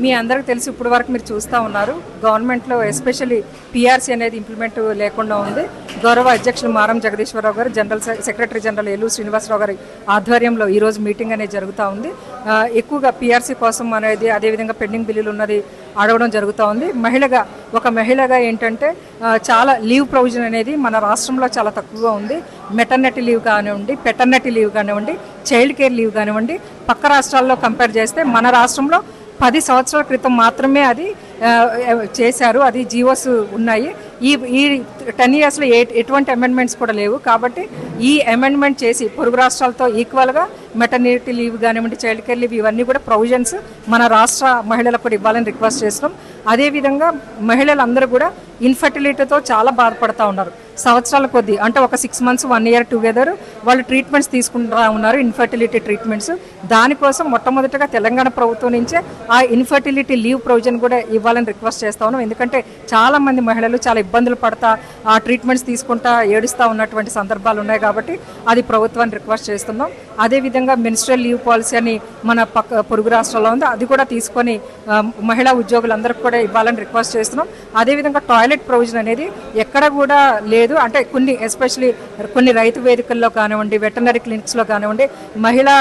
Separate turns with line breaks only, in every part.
మీ అందరికి తెలిసి ఇప్పుడు వరకు మీరు చూస్తూ ఉన్నారు గవర్నమెంట్లో ఎస్పెషల్లీ పీఆర్సీ అనేది ఇంప్లిమెంట్ లేకుండా ఉంది. గౌరవ అధ్యక్షులు మారం జగదీశ్వరరావు గారు, సెక్రటరీ జనరల్ ఏలూరు శ్రీనివాసరావు గారి ఆధ్వర్యంలో ఈరోజు మీటింగ్ అనేది జరుగుతూ ఉంది. ఎక్కువగా పీఆర్సీ కోసం అనేది అదేవిధంగా పెండింగ్ బిల్లులు ఉన్నది అడగడం జరుగుతూ ఉంది. ఒక మహిళగా ఏంటంటే చాలా లీవ్ ప్రొవిజన్ అనేది మన రాష్ట్రంలో చాలా తక్కువగా ఉంది. మెటర్నిటీ లీవ్ కానివ్వండి, పెటర్నిటీ లీవ్ కానివ్వండి, చైల్డ్ కేర్ లీవ్ కానివ్వండి, పక్క రాష్ట్రాల్లో కంపేర్ చేస్తే మన రాష్ట్రంలో 10 సంవత్సరాల క్రితం మాత్రమే అది చేశారు. అది జీవోస్ ఉన్నాయి. ఈ 10 ఇయర్స్లో ఎటువంటి అమెండ్మెంట్స్ కూడా లేవు. కాబట్టి ఈ అమెండ్మెంట్ చేసి పొరుగు రాష్ట్రాలతో ఈక్వల్గా మెటర్నిటీ లీవ్ కానివ్వండి, చైల్డ్ కేర్ లీవ్ ఇవన్నీ కూడా ప్రొవిజన్స్ మన రాష్ట్ర మహిళలకు కూడా ఇవ్వాలని రిక్వెస్ట్ చేస్తున్నాం. అదేవిధంగా మహిళలందరూ కూడా ఇన్ఫర్టిలిటీతో చాలా బాధపడుతూ ఉన్నారు. సంవత్సరాల కొద్దీ అంటే ఒక 6 months 1 year టుగెదర్ వాళ్ళు ట్రీట్మెంట్స్ తీసుకుంటూ ఉన్నారు, ఇన్ఫర్టిలిటీ ట్రీట్మెంట్స్. దానికోసం మొట్టమొదటిగా తెలంగాణ ప్రభుత్వం నుంచే ఆ ఇన్ఫర్టిలిటీ లీవ్ ప్రొవిజన్ కూడా ఇవ్వాలని రిక్వెస్ట్ చేస్తా ఉన్నాం. ఎందుకంటే చాలామంది మహిళలు చాలా ఇబ్బందులు పడతా ఆ ట్రీట్మెంట్స్ తీసుకుంటా ఏడుస్తూ ఉన్నటువంటి సందర్భాలు ఉన్నాయి. కాబట్టి అది ప్రభుత్వాన్ని రిక్వెస్ట్ చేస్తున్నాం. అదేవిధంగా మెన్స్ట్రల్ లీవ్ పాలసీ అని మన పొరుగు రాష్ట్రాల్లో ఉంది, అది కూడా తీసుకొని మహిళా ఉద్యోగులందరికీ కూడా ఇవ్వాలని రిక్వెస్ట్ చేస్తున్నాం. అదేవిధంగా టాయిలెట్ ప్రొవిజన్ అనేది ఎక్కడ కూడా లేదు. అంటే కొన్ని రైతు వేదికల్లో కానివ్వండి, వెటర్నరీ క్లినిక్స్లో కానివ్వండి మహిళా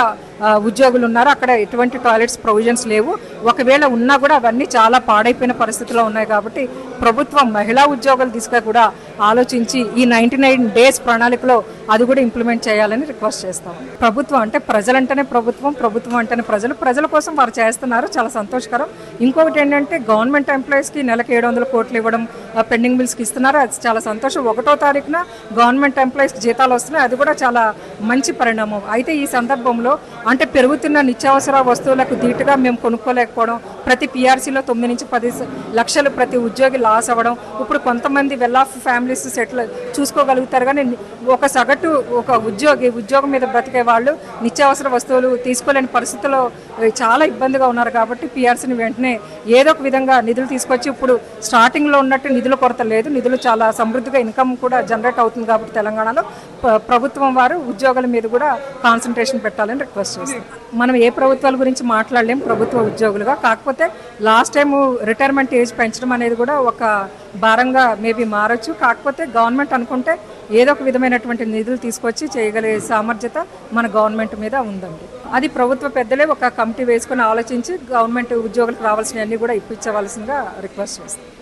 ఉద్యోగులు ఉన్నారు, అక్కడ ఎటువంటి టాయిలెట్స్ ప్రొవిజన్స్ లేవు. ఒకవేళ ఉన్నా కూడా అవన్నీ చాలా పాడైపోయిన పరిస్థితిలో ఉన్నాయి. కాబట్టి ప్రభుత్వం మహిళా ఉద్యోగుల దిశగా కూడా ఆలోచించి ఈ 99 days ప్రణాళికలో అది కూడా ఇంప్లిమెంట్ చేయాలని రిక్వెస్ట్ చేస్తాం. ప్రభుత్వం అంటే ప్రజలంటేనే ప్రభుత్వం అంటేనే ప్రజల కోసం వారు చేస్తున్నారు, చాలా సంతోషకరం. ఇంకొకటి ఏంటంటే గవర్నమెంట్ ఎంప్లాయీస్కి నెలకు 700 కోట్లు ఇవ్వడం, పెండింగ్ బిల్స్కి ఇస్తున్నారు, అది చాలా సంతోషం. 1వ తారీఖున గవర్నమెంట్ ఎంప్లాయీస్కి జీతాలు వస్తున్నాయి, అది కూడా చాలా మంచి పరిణామం. అయితే ఈ సందర్భంలో అంటే పెరుగుతున్న నిత్యావసర వస్తువులకు ధీటుగా మేము కొనుక్కోలేకపోవడం, ప్రతి పీఆర్సీలో 9 నుంచి 10 లక్షలు ప్రతి ఉద్యోగి లాస్ అవ్వడం, ఇప్పుడు కొంతమంది వెల్ ఆఫ్ ఫ్యామిలీస్ సెటిల్ చూసుకోగలుగుతారు కానీ ఒక సగటు ఒక ఉద్యోగం మీద బ్రతికే వాళ్ళు నిత్యావసర వస్తువులు తీసుకోలేని పరిస్థితుల్లో చాలా ఇబ్బందిగా ఉన్నారు. కాబట్టి పీఆర్సీని వెంటనే ఏదో ఒక విధంగా నిధులు తీసుకొచ్చి, ఇప్పుడు స్టార్టింగ్లో ఉన్నట్టు నిధుల కొరత లేదు, నిధులు చాలా సమృద్ధిగా ఇన్కమ్ కూడా జనరేట్ అవుతుంది. కాబట్టి తెలంగాణలో ప్రభుత్వం వారు ఉద్యోగుల మీద కూడా కాన్సన్ట్రేషన్ పెట్టాలని రిక్వెస్ట్ చేస్తాం. మనం ఏ ప్రభుత్వాల గురించి మాట్లాడలేం ప్రభుత్వ ఉద్యోగులుగా. కాకపోతే లాస్ట్ టైం రిటైర్మెంట్ ఏజ్ పెంచడం అనేది కూడా ఒక భారంగా మేబీ మారచ్చు. కాకపోతే గవర్నమెంట్ అనుకుంటే ఏదో ఒక విధమైనటువంటి నిధులు తీసుకొచ్చి చేయగలిగే సామర్థ్యత మన గవర్నమెంట్ మీద ఉందండి. అది ప్రభుత్వ పెద్దలే ఒక కమిటీ వేసుకొని ఆలోచించి గవర్నమెంట్ ఉద్యోగులకు రావాల్సినవన్నీ కూడా ఇప్పించవలసిందిగా రిక్వెస్ట్ చేస్తాం.